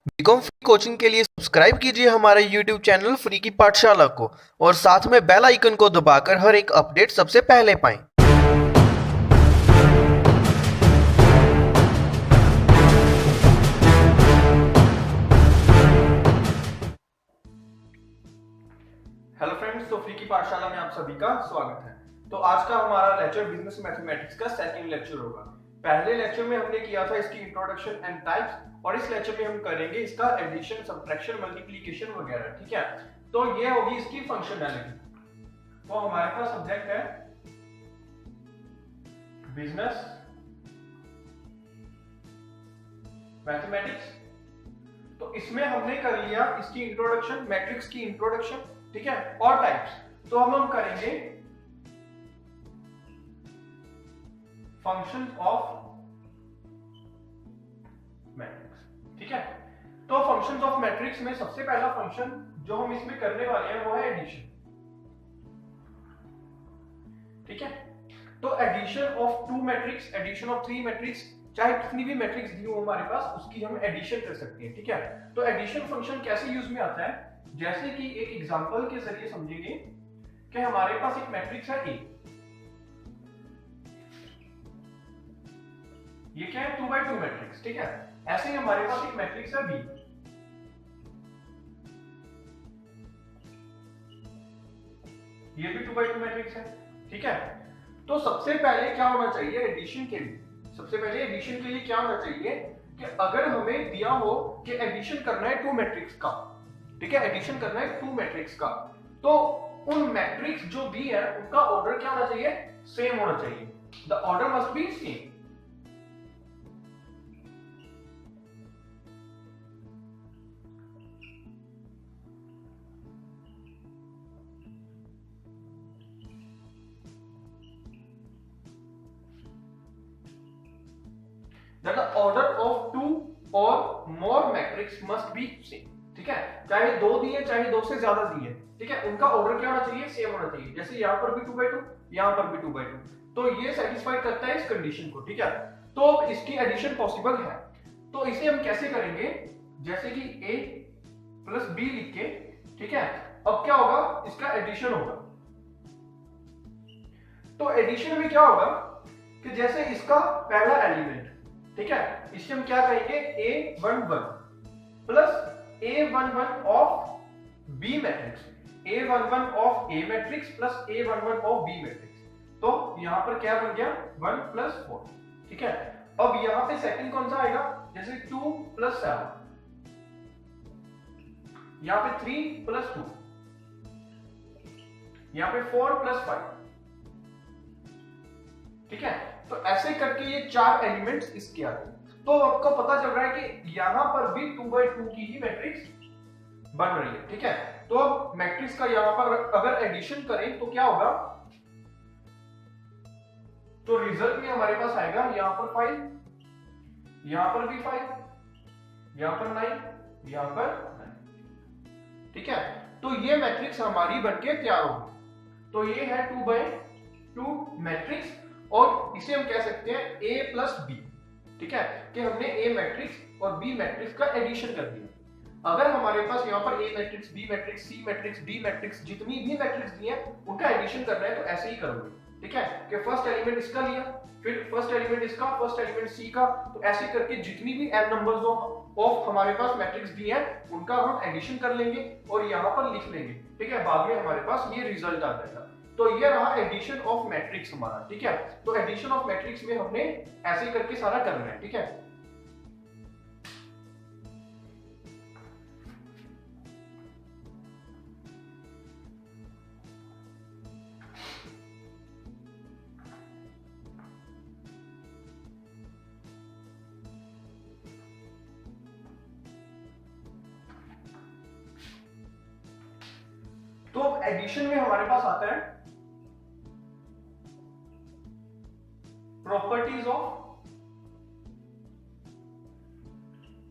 BCom free coaching के लिए subscribe कीजिए हमारे यूट्यूब चैनल फ्री की पाठशाला को और साथ में बेल आइकन को दबाकर हर एक अपडेट सबसे पहले पाएं। हेलो फ्रेंड्स, तो फ्री की पाठशाला में आप सभी का स्वागत है। तो आज का हमारा लेक्चर बिजनेस मैथमेटिक्स का सेकंड लेक्चर होगा। पहले लेक्चर में हमने किया था इसकी इंट्रोडक्शन एंड टाइप्स और इस लेक्चर में हम करेंगे इसका एडिशन, सब्ट्रैक्शन, मल्टीप्लिकेशन वगैरह। ठीक है, तो ये होगी इसकी फंक्शनैलिटी। तो हमारे पास सब्जेक्ट है बिजनेस मैथमेटिक्स। तो इसमें हमने कर लिया इसकी इंट्रोडक्शन, मैट्रिक्स की इंट्रोडक्शन, ठीक है, और टाइप्स। तो हम करेंगे फंक्शंस ऑफ मैट्रिक्स। ठीक है, तो फंक्शंस ऑफ मैट्रिक्स में सबसे पहला फंक्शन जो हम इसमें करने वाले हैं वो है एडिशन। ठीक है, तो addition of two matrix, addition of three matrix, चाहे कितनी भी मैट्रिक्स दी हो हमारे पास उसकी हम एडिशन कर सकते हैं। ठीक है, तो एडिशन फंक्शन कैसे यूज में आता है, जैसे कि एक एग्जांपल के जरिए समझेंगे कि हमारे पास एक मैट्रिक्स है ए, ये क्या है, 2x2 मैट्रिक्स। ठीक है, ऐसे ही हमारे पास एक मैट्रिक्स है बी, ये भी 2x2 मैट्रिक्स है। ठीक है, तो सबसे पहले क्या होना चाहिए एडिशन के लिए, सबसे पहले एडिशन के लिए क्या होना चाहिए कि अगर हमें दिया हो कि एडिशन करना है टू मैट्रिक्स का, ठीक है, एडिशन करना है टू मैट्रिक्स का, तो उन मैट्रिक्स जो दी है उनका ऑर्डर क्या होना चाहिए, सेम होना चाहिए। The order must be same. That the order of two or more matrix must be same। ठीक है, चाहे दो दिए चाहे दो से ज्यादा दिए, ठीक है, उनका ऑर्डर क्या होना चाहिए, सेम होना चाहिए। जैसे यहाँ पर भी 2x2, यहाँ पर भी 2x2, तो ये सेटिस्फाई करता है इस कंडीशन को। ठीक है, तो इसकी एडिशन पॉसिबल है। तो इसे हम कैसे करेंगे, जैसे कि a प्लस बी लिख के, ठीक है, अब क्या होगा, इसका एडिशन होगा। तो एडिशन में क्या होगा कि जैसे इसका पहला एलिमेंट, ठीक है, इसे हम क्या कहेंगे, a11 plus a11 of b matrix, a11 of a matrix plus a11 of b matrix. तो यहां पर क्या बन गया, 1 प्लस 4। ठीक है, अब यहां पे सेकंड कौन सा आएगा, जैसे 2 प्लस 7, यहां पे 3 प्लस 2, यहां पे 4 प्लस 5। ठीक है, तो ऐसे करके ये चार एलिमेंट्स इसके आते हैं। तो आपको पता चल रहा है कि यहां पर भी 2x2 की ही मैट्रिक्स बन रही है। ठीक है, तो अब मैट्रिक्स का यहां पर अगर एडिशन करें तो क्या होगा, तो रिजल्ट में हमारे पास आएगा यहां पर 5, यहां पर भी 5, यहां पर 9, यहां पर 9। ठीक है, तो ये मैट्रिक्स हमारी बनके तैयार होगी। तो ये है 2x2 मैट्रिक्स और इसे हम कह सकते हैं a प्लस बी। ठीक है, कि हमने a मैट्रिक्स और b मैट्रिक्स का एडिशन कर दिया। अगर हमारे पास यहाँ पर a matrix, b matrix, c matrix, d matrix, जितनी भी मैट्रिक्स दी है उनका एडिशन करना है तो ऐसे ही करोगे। ठीक है, कि फर्स्ट एलिमेंट इसका लिया, फिर फर्स्ट एलिमेंट इसका, फर्स्ट एलिमेंट c का, तो ऐसे करके जितनी भी n नंबर्स ऑफ हमारे पास मैट्रिक्स दी है उनका हम एडिशन कर लेंगे और यहाँ पर लिख लेंगे। ठीक है, बाद में हमारे पास ये रिजल्ट आ जाएगा। तो ये रहा एडिशन ऑफ मैट्रिक्स हमारा। ठीक है, तो एडिशन ऑफ मैट्रिक्स में हमने ऐसे करके सारा करना है। ठीक है, तो एडिशन में हमारे पास आता है प्रॉपर्टीज ऑफ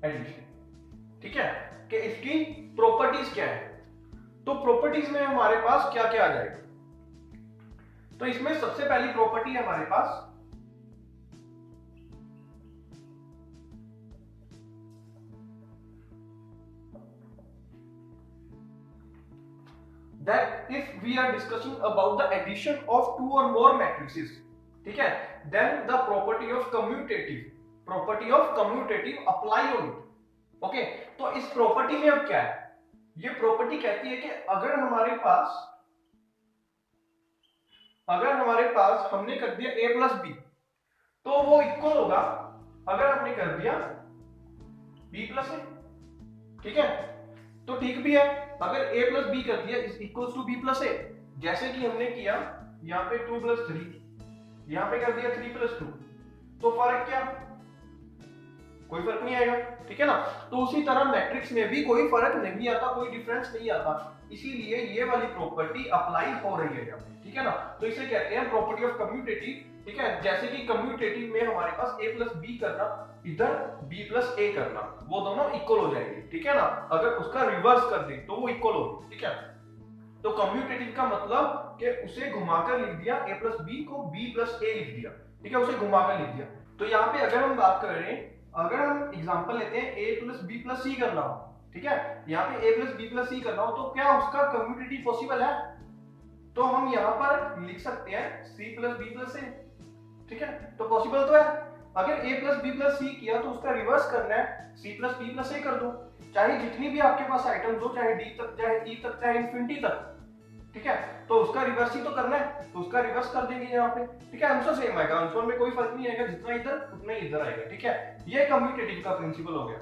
एडिशन। ठीक है, कि इसकी प्रॉपर्टीज क्या है। तो प्रॉपर्टीज में हमारे पास क्या क्या आ जाएगा, तो इसमें सबसे पहली प्रॉपर्टी है हमारे पास that if we are discussing about the addition of two or more matrices, ठीक है, then the property of commutative apply on it. Okay, तो इस प्रॉपर्टी में अब क्या है, ये प्रॉपर्टी कहती है कि अगर हमारे पास हमने कर दिया a प्लस बी, तो वो इक्वल होगा अगर हमने कर दिया b प्लस ए, ठीक है, तो ठीक भी है, अगर a प्लस बी कर दिया is equals to b plus A, जैसे कि हमने किया यहाँ पे 2 प्लस 3, यहाँ पे कर दिया 3 प्लस 2, तो फर्क क्या, कोई फर्क नहीं आएगा, ठीक है ना। तो उसी तरह मैट्रिक्स में भी कोई फर्क नहीं आता, कोई डिफरेंस नहीं आता, इसीलिए ये वाली प्रॉपर्टी अप्लाई हो रही है यहाँ पे, ठीक है ना। तो इसे कहते हैं प्रॉपर्टी ऑफ कम्यूटेटिव, ठीक है। जैसे कि कम्यूटेटिव में हमारे पास a प्लस बी करना, इधर b प्लस ए करना, वो दोनों इक्वल हो जाएंगे, ठीक है ना। अगर उसका रिवर्स कर दे तो वो इक्वल होगी, ठीक है। तो कम्यूटेटिव का मतलब कि उसे घुमाकर लिख दिया, a प्लस बी को b प्लस ए लिख दिया, ठीक है, उसे घुमाकर लिख दिया। तो यहाँ पे अगर हम बात कर रहे हैं, अगर हम एग्जांपल लेते हैं a प्लस बी प्लस सी करना हो, ठीक है, यहाँ पे a प्लस बी प्लस सी करना हो, तो क्या उसका कम्यूटेटिव पॉसिबल है, तो हम यहाँ पर लिख सकते हैं c प्लस बी प्लस ए, ठीक है, तो पॉसिबल तो है। अगर a प्लस बी प्लस सी किया तो उसका रिवर्स करना है, c प्लस बी प्लस ए कर दो, चाहे जितनी भी आपके पास आइटम्स हो, चाहे d तक, चाहे e तक, चाहे इंफिनिटी तक, ठीक है, तो उसका रिवर्स ही तो करना है, तो उसका रिवर्स कर देंगे यहाँ पे, ठीक है। आंसर सेम आएगा, आंसर में कोई फर्क नहीं आएगा, जितना इधर उतना ही इधर आएगा, ठीक है। ये कम्यूटेटिव का प्रिंसिपल हो गया।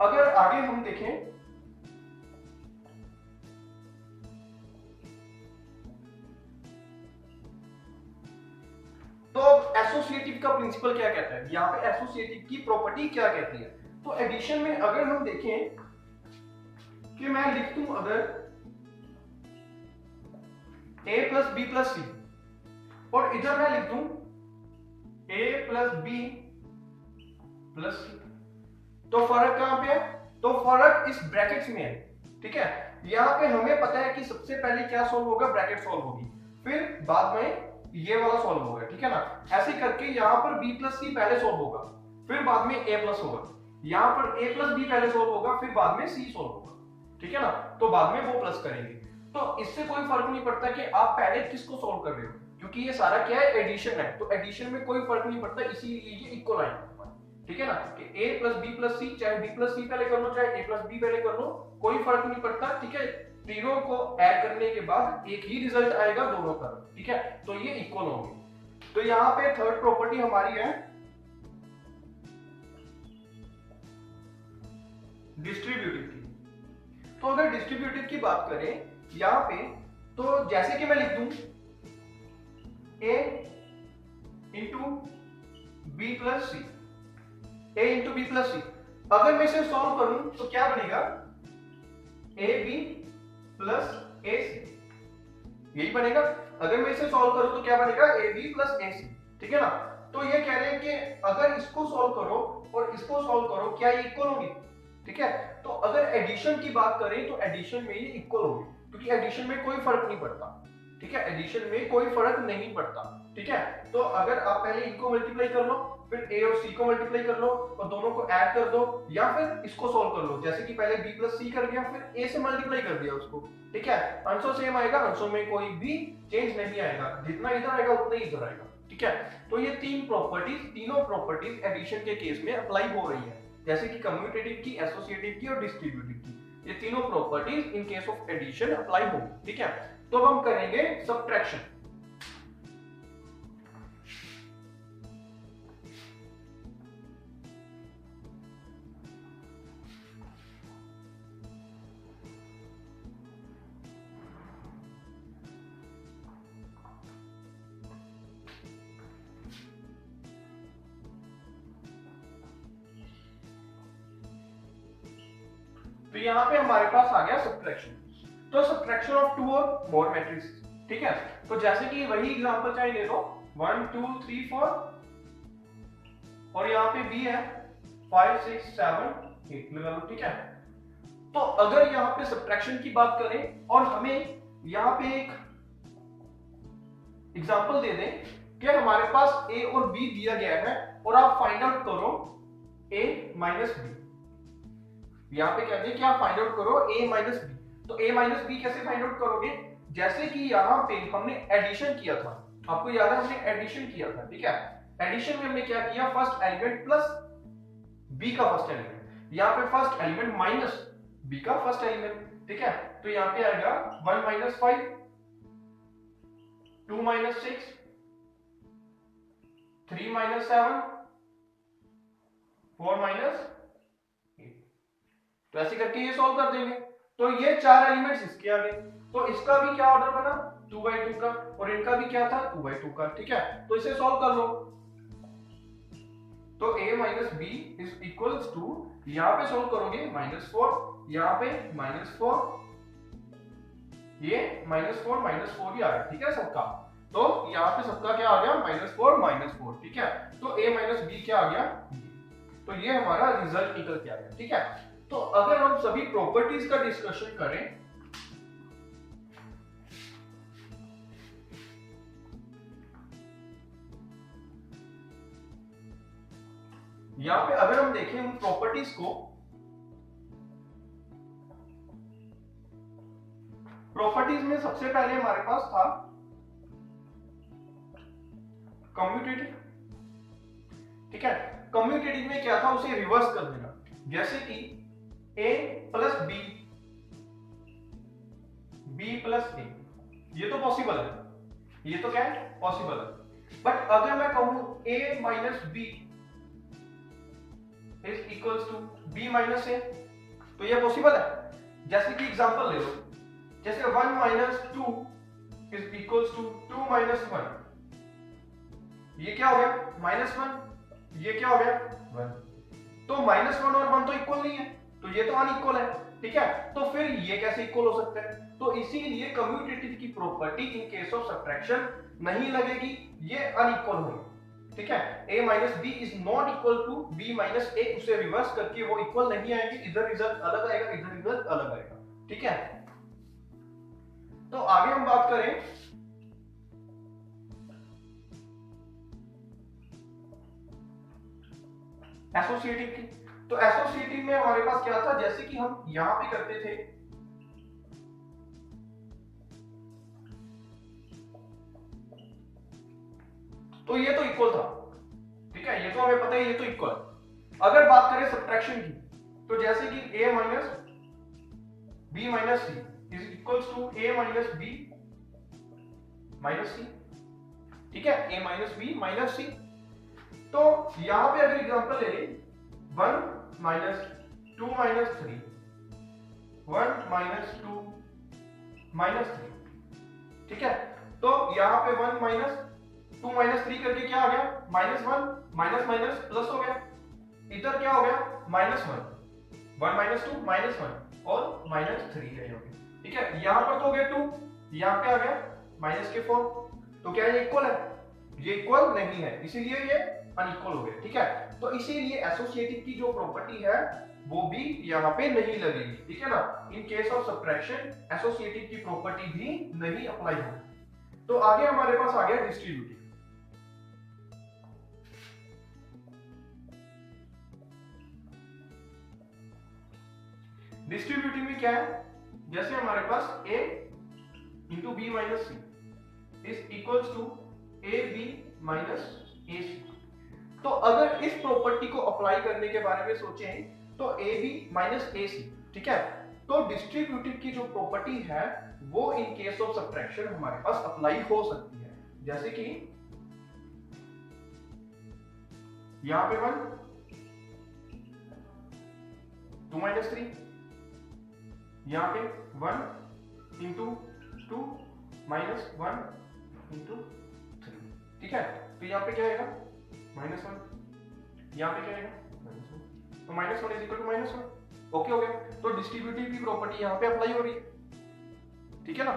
अगर आगे हम देखें, तो एसोसिएटिव का प्रिंसिपल क्या कहता है, यहाँ पे एसोसिएटिव की प्रॉपर्टी क्या कहती है। तो एडिशन में अगर हम देखें कि मैं लिख दूं अगर a प्लस बी प्लस सी, और इधर मैं लिख दूं a प्लस बी प्लस सी, तो फर्क कहां पे है, तो फर्क इस ब्रैकेट्स में है, ठीक है। यहाँ पे हमें पता है कि सबसे पहले क्या सॉल्व होगा, ब्रैकेट सॉल्व होगी, फिर बाद में ये वाला सॉल्व होगा, ठीक है ना। ऐसे करके यहाँ पर b प्लस सी पहले सॉल्व होगा, फिर बाद में a प्लस होगा, यहाँ पर a प्लस बी पहले सॉल्व होगा, फिर बाद में c सॉल्व होगा, ठीक है ना। तो बाद में वो प्लस करेंगे। तो इससे कोई फर्क नहीं पड़ता कि आप पहले किसको सॉल्व कर रहे हो, क्योंकि ये सारा क्या है, एडिशन है, तो एडिशन में कोई फर्क नहीं पड़ता, इसीलिए ये इक्वल आएगा, ठीक है ना। कि a प्लस बी प्लस सी, चाहे b प्लस सी पहले कर लो, चाहे a प्लस बी पहले कर लो, कोई फर्क नहीं पड़ता, ठीक है। तीनों को ऐड करने के बाद एक ही रिजल्ट आएगा दोनों तरफ, ठीक है, तो ये इक्वल होंगे। तो यहाँ पे थर्ड प्रॉपर्टी हमारी है डिस्ट्रीब्यूटिव की। तो अगर डिस्ट्रीब्यूटिव की बात करें यहाँ पे, तो जैसे कि मैं लिख दूं a into B plus C, a into B plus C, अगर मैं इसे सॉल्व करूं तो क्या बनेगा, a b plus a c, यही बनेगा। अगर मैं इसे सॉल्व करूं तो क्या बनेगा, a b plus a c, ठीक है ना। तो ये कह रहे हैं कि अगर इसको सॉल्व करो और इसको सॉल्व करो, क्या ये इक्वल होंगे, ठीक है। तो अगर एडिशन की बात करें तो एडिशन में ये इक्वल होंगे, क्योंकि एडिशन में कोई फर्क नहीं पड़ता, ठीक है, एडिशन में कोई फर्क नहीं पड़ता, ठीक है। तो अगर आप पहले इनको मल्टीप्लाई कर लो, फिर a और c को मल्टीप्लाई कर लो और दोनों को ऐड कर दो, या फिर इसको सॉल्व कर लो, जैसे कि पहले b प्लस सी कर दिया, फिर a से मल्टीप्लाई कर दिया उसको, ठीक है, आंसर सेम आएगा, आंसर में कोई भी चेंज नहीं आएगा, जितना इधर आएगा उतना ही इधर आएगा, ठीक है। तो ये तीनों प्रॉपर्टीज एडिशन के केस में अप्लाई हो रही है, जैसे कि कम्यूटेटिव की, एसोसिएटिव की और डिस्ट्रीब्यूटिव की, ये तीनों properties in case of addition apply होंगी, ठीक है। तो हम करेंगे सब्ट्रैक्शन। तो यहाँ पे हमारे पास आ गया सब्ट्रैक्शन। तो सब्ट्रैक्शन ऑफ टू और मोर मैट्रिक्स, ठीक है। तो जैसे कि वही एग्जांपल चाहे ले लो, 1 2 3 4, और यहाँ पे b है 5 6 7 8 लगा लो, ठीक है। तो अगर यहाँ पे सब्ट्रैक्शन की बात करें और हमें यहाँ पे एक एग्जांपल दे दें कि हमारे पास a और b दिया गया है और आप फाइंड आउट करो a माइनस b, यहाँ पे कहते हैं कि आप फाइंड आउट करो a माइनस b। तो a माइनस b कैसे फाइंड आउट करोगे, जैसे कि यहाँ पे हमने एडिशन किया था, आपको याद है हमने एडिशन किया था, ठीक है। एडिशन में हमने क्या किया, फर्स्ट एलिमेंट प्लस बी का फर्स्ट एलिमेंट, यहाँ पे फर्स्ट एलिमेंट माइनस बी का फर्स्ट एलिमेंट, ठीक है। तो यहाँ पे आएगा 1 माइनस 5, 2 माइनस 6, 3 माइनस 7, 4 माइनस 8। तो ऐसे करके ये सॉल्व कर देंगे। तो ये 4 एलिमेंट्स इसके आ गए, तो इसका भी क्या ऑर्डर बना 2/2 का, और इनका भी क्या था 2/2 का, ठीक है। तो इसे सॉल्व कर लो। तो a minus B is equals to, यहां पे सॉल्व करोगे -4, यहां पे -4, ये -4 ही आ रहा है, ठीक है सबका। तो यहाँ पे सबका क्या आ गया -4, ठीक है। तो a माइनस बी क्या आ गया, तो ये हमारा रिजल्ट निकल के आ गया, ठीक है। तो अगर हम सभी प्रॉपर्टीज का डिस्कशन करें, यहां पे अगर हम देखें उन प्रॉपर्टीज को, प्रॉपर्टीज में सबसे पहले हमारे पास था कम्यूटेटिव, ठीक है। कम्यूटेटिव में क्या था, उसे रिवर्स कर देना, जैसे कि a plus B, b plus a, ये तो पॉसिबल है, ये तो क्या है पॉसिबल है। बट अगर मैं कहूं a minus B is equals to b minus a, तो ये पॉसिबल है। जैसे कि एग्जांपल ले लो, जैसे 1 minus 2 is equals to 2 minus 1, ये क्या हो गया -1, ये क्या हो गया 1। तो -1 और 1 तो इक्वल नहीं है, तो ये तो अनइक्वल है, ठीक है। तो फिर ये कैसे इक्वल हो सकता है, तो इसीलिए कम्यूटेटिव की property in case of subtraction नहीं लगेगी, ये अनइक्वल होगी, ठीक है। a minus B is not equal to b minus a, उसे रिवर्स करके वो इक्वल नहीं आएंगे, इधर रिजल्ट अलग आएगा, इधर रिजल्ट अलग आएगा, ठीक है। तो आगे हम बात करें एसोसिएटिव की। तो एसोसिएटिव में हमारे पास क्या था, जैसे कि हम यहां पे करते थे, तो ये तो इक्वल था, ठीक है, ये तो हमें पता है ये तो इक्वल। अगर बात करें सब्ट्रैक्शन की, तो जैसे कि a minus b minus c is equals to a minus b minus c, ठीक है, a minus b minus c। तो यहां पे अगर एग्जांपल ले 1 माइनस 2 माइनस 3, 1 माइनस 2 माइनस 3, ठीक है। तो यहां पे 1 माइनस 2 माइनस 3 करके क्या आ गया -1, माइनस माइनस प्लस हो गया, इधर क्या हो गया -1, 1 माइनस 2 -1 और -3 है यहाँ पे, ठीक है। यहां पर तो हो गया 2, यहां पे आ गया -4, तो क्या ये इक्वल है, ये इक्वल नहीं है, इसीलिए ये अनइक्वल हो गया, ठीक है। तो इसीलिए एसोसिएटिव की जो प्रॉपर्टी है वो भी यहाँ पे नहीं लगेगी, ठीक है ना। इन केस ऑफ सब्ट्रैक्शन एसोसिएटिव की प्रॉपर्टी भी नहीं अप्लाई होगी। तो आगे हमारे पास आ गया डिस्ट्रीब्यूटिव। डिस्ट्रीब्यूटिव में क्या है, जैसे हमारे पास a into B minus C is equals to A B minus A C. तो अगर इस प्रॉपर्टी को अप्लाई करने के बारे में सोचें तो ए बी माइनस ए सी, ठीक है। तो डिस्ट्रीब्यूटिव की जो प्रॉपर्टी है वो इन केस ऑफ सब्ट्रैक्शन हमारे पास अप्लाई हो सकती है, जैसे कि यहां पे 1 2 माइनस 3, यहां पे 1 इंटू 2 माइनस 1 इंटू 3, ठीक है। तो यहां पे क्या आएगा -1, यहां पे क्या आएगा -1, तो -1 इज इक्वल टू -1, ओके हो गया। तो डिस्ट्रीब्यूटिव की प्रॉपर्टी यहां पे अप्लाई हो रही है, ठीक है ना।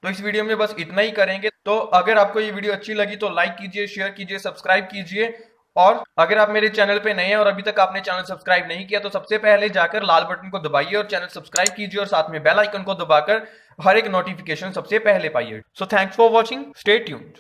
तो इस वीडियो में बस इतना ही करेंगे। तो अगर आपको ये वीडियो अच्छी लगी तो लाइक कीजिए, शेयर कीजिए, सब्सक्राइब कीजिए, और अगर आप मेरे चैनल पे नए हैं और अभी तक आपने चैनल सब्सक्राइब नहीं किया तो सबसे पहले जाकर लाल बटन को दबाइए और चैनल सब्सक्राइब कीजिए और साथ में बेल आइकन को दबाकर हर एक नोटिफिकेशन सबसे पहले पाइए। So thanks for watching, stay tuned.